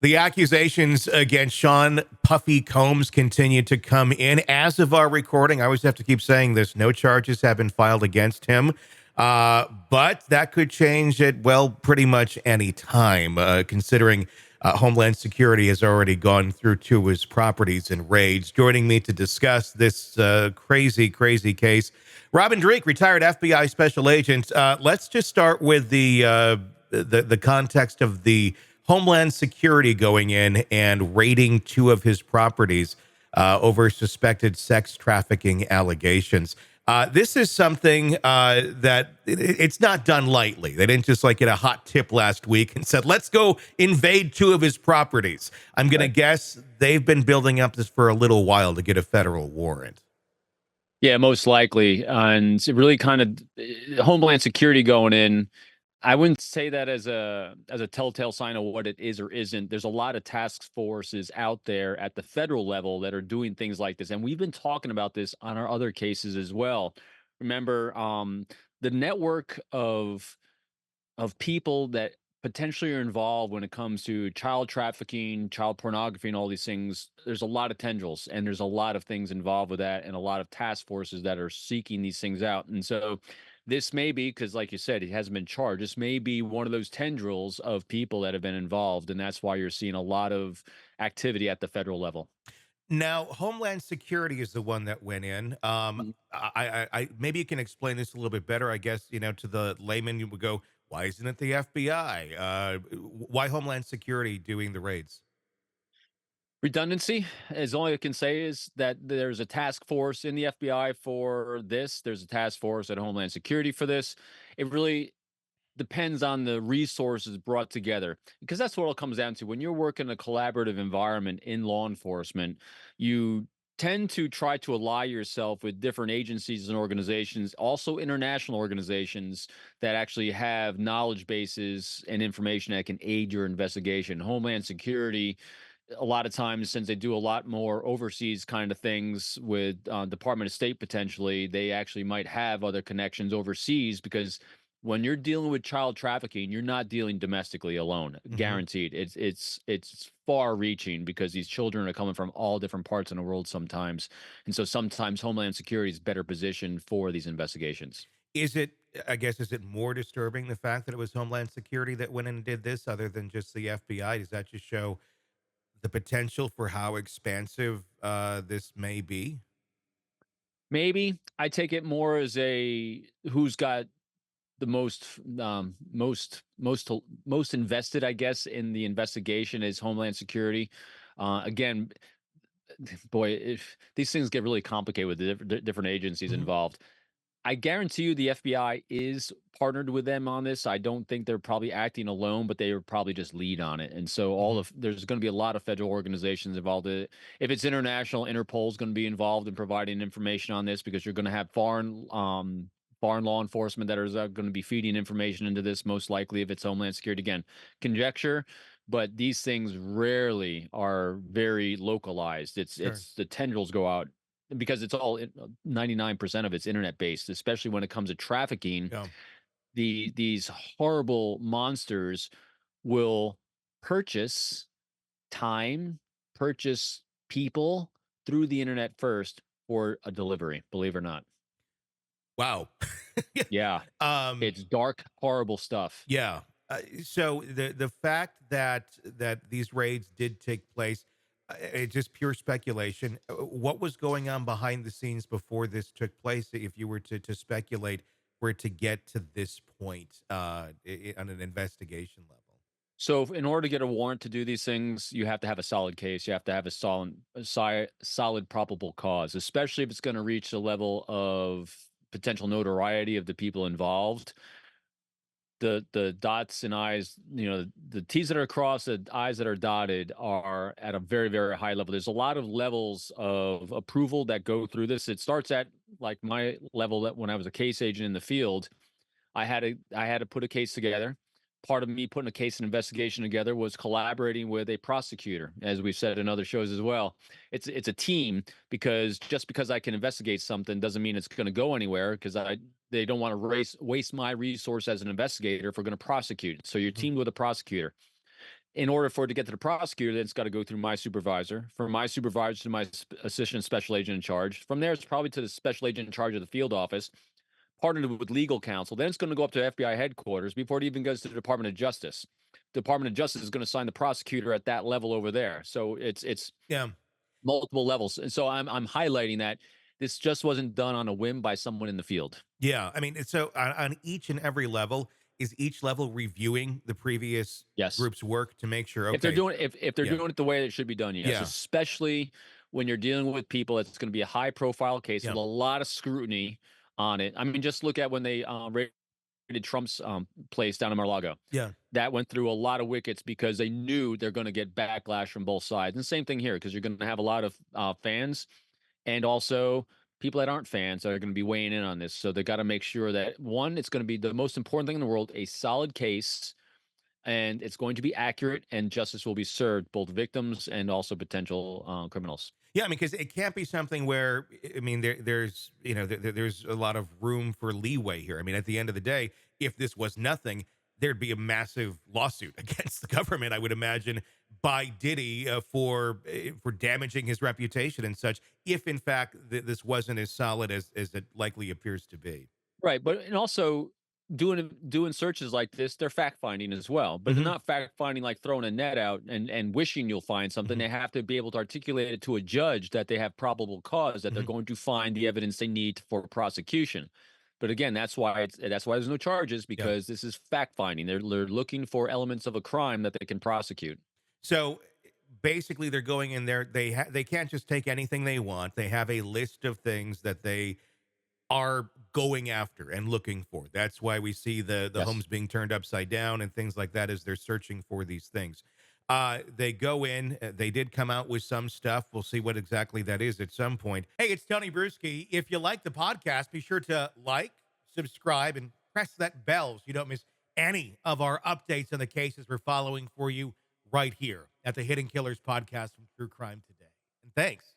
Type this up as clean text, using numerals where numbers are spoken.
The accusations against Sean Puffy Combs continue to come in. As of our recording, I always have to keep saying this, no charges have been filed against him. But that could change at, well, pretty much any time, considering Homeland Security has already gone through two of his properties and raids. Joining me to discuss this crazy, crazy case, Robin Dreeke, retired FBI special agent. Let's just start with the context of the Homeland Security going in and raiding two of his properties over suspected sex trafficking allegations. This is something that it's not done lightly. They didn't just like get a hot tip last week and said, let's go invade two of his properties. I'm going to guess they've been building up this for a little while to get a federal warrant. Yeah, most likely. And it really kind of Homeland Security going in. I wouldn't say that as a telltale sign of what it is or isn't. There's a lot of task forces out there at the federal level that are doing things like this, and we've been talking about this on our other cases as well. Remember, the network of people that potentially are involved when it comes to child trafficking, child pornography, and all these things. There's a lot of tendrils, and there's a lot of things involved with that, and a lot of task forces that are seeking these things out. And so this may be, because like you said, he hasn't been charged. This may be one of those tendrils of people that have been involved, and that's why you're seeing a lot of activity at the federal level. Now, Homeland Security is the one that went in. Mm. I maybe you can explain this a little bit better. I guess to the layman, you would go, "Why isn't it the FBI? Why Homeland Security doing the raids?" Redundancy is all I can say is that there's a task force in the FBI for this. There's a task force at Homeland Security for this. It really depends on the resources brought together because that's what it comes down to. When you're working in a collaborative environment in law enforcement, you tend to try to ally yourself with different agencies and organizations, also international organizations that actually have knowledge bases and information that can aid your investigation. Homeland Security, a lot of times, since they do a lot more overseas kind of things with Department of State, potentially they actually might have other connections overseas, because when you're dealing with child trafficking, you're not dealing domestically alone, Hmm. guaranteed. It's far reaching because these children are coming from all different parts in the world sometimes, and so sometimes Homeland Security is better positioned for these investigations. Is it? I guess is it more disturbing the fact that it was Homeland Security that went in and did this, other than just the FBI? Does that just show the potential for how expansive this may be? Maybe I take it more as a who's got the most invested, I guess, in the investigation is Homeland Security. Again, boy, if these things get really complicated with the different agencies Hmm. involved, I guarantee you the FBI is partnered with them on this. I don't think they're probably acting alone, but they are probably just lead on it. And so all Hmm. of there's going to be a lot of federal organizations involved in it. If it's international, Interpol's going to be involved in providing information on this, because you're going to have foreign law enforcement that is going to be feeding information into this, most likely if it's Homeland Security. Again, conjecture, but these things rarely are very localized. Sure. It's the tendrils go out because it's all 99% of it's internet based, especially when it comes to trafficking. Yeah. These horrible monsters will purchase time, purchase people through the internet first for a delivery, believe it or not. Wow. Yeah, um. it's dark, horrible stuff. Yeah. So the fact that these raids did take place, it's just pure speculation. What was going on behind the scenes before this took place? If you were to speculate, for it to get to this point on an investigation level. So, in order to get a warrant to do these things, you have to have a solid case. You have to have solid probable cause, especially if it's going to reach the level of potential notoriety of the people involved. The dots and i's, the t's that are crossed, the i's that are dotted are at a very, very high level. There's a lot of levels of approval that go through this. It starts at like my level, that when I was a case agent in the field, I had to put a case together. Part of me putting a case and investigation together was collaborating with a prosecutor, as we've said in other shows as well. It's a team, because just because I can investigate something doesn't mean it's going to go anywhere, because I they don't want to waste my resource as an investigator if we're going to prosecute. So you're Mhm. teamed with a prosecutor. in order for it to get to the prosecutor, then it's got to go through my supervisor, from my supervisor to my assistant special agent in charge. From there, it's probably to the special agent in charge of the field office, partnered with legal counsel. Then it's going to go up to FBI headquarters before it even goes to the Department of Justice. Department of Justice is going to assign the prosecutor at that level over there. So it's Yeah. multiple levels. And so I'm highlighting that this just wasn't done on a whim by someone in the field. Yeah. I mean, so on each and every level, is each level reviewing the previous Yes. group's work to make sure, If they're okay, doing if they're yeah, doing it the way it should be done, yes. yeah, Especially when you're dealing with people, it's going to be a high profile case yeah, with a lot of scrutiny on it. I mean, just look at when they raided Trump's place down in Mar-a-Lago. yeah. That went through a lot of wickets because they knew they're going to get backlash from both sides. And same thing here, because you're going to have a lot of fans and also people that aren't fans that are going to be weighing in on this. So they got to make sure that one, it's going to be the most important thing in the world, a solid case, and it's going to be accurate, and justice will be served both victims and also potential criminals. Yeah, I mean, because it can't be something where I mean, there's there's a lot of room for leeway here. I mean, at the end of the day, if this was nothing, there'd be a massive lawsuit against the government. I would imagine by Diddy for damaging his reputation and such. If in fact this wasn't as solid as it likely appears to be. Right, but and also doing searches like this, they're fact finding as well. But they're Hmm. not fact finding like throwing a net out and wishing you'll find something. Hmm. They have to be able to articulate it to a judge that they have probable cause that they're Hmm. going to find the evidence they need for prosecution. But again, that's why there's no charges, Yeah. because this is fact finding. They're looking for elements of a crime that they can prosecute. So basically, they're going in there. They can't just take anything they want. They have a list of things that they are going after and looking for. That's why we see the Yes. homes being turned upside down and things like that as they're searching for these things. They go in. They did come out with some stuff. We'll see what exactly that is at some point. Hey, it's Tony Brueski. If you like the podcast, be sure to like, subscribe, and press that bell so you don't miss any of our updates on the cases we're following for you right here at the Hidden Killers podcast from True Crime Today. And thanks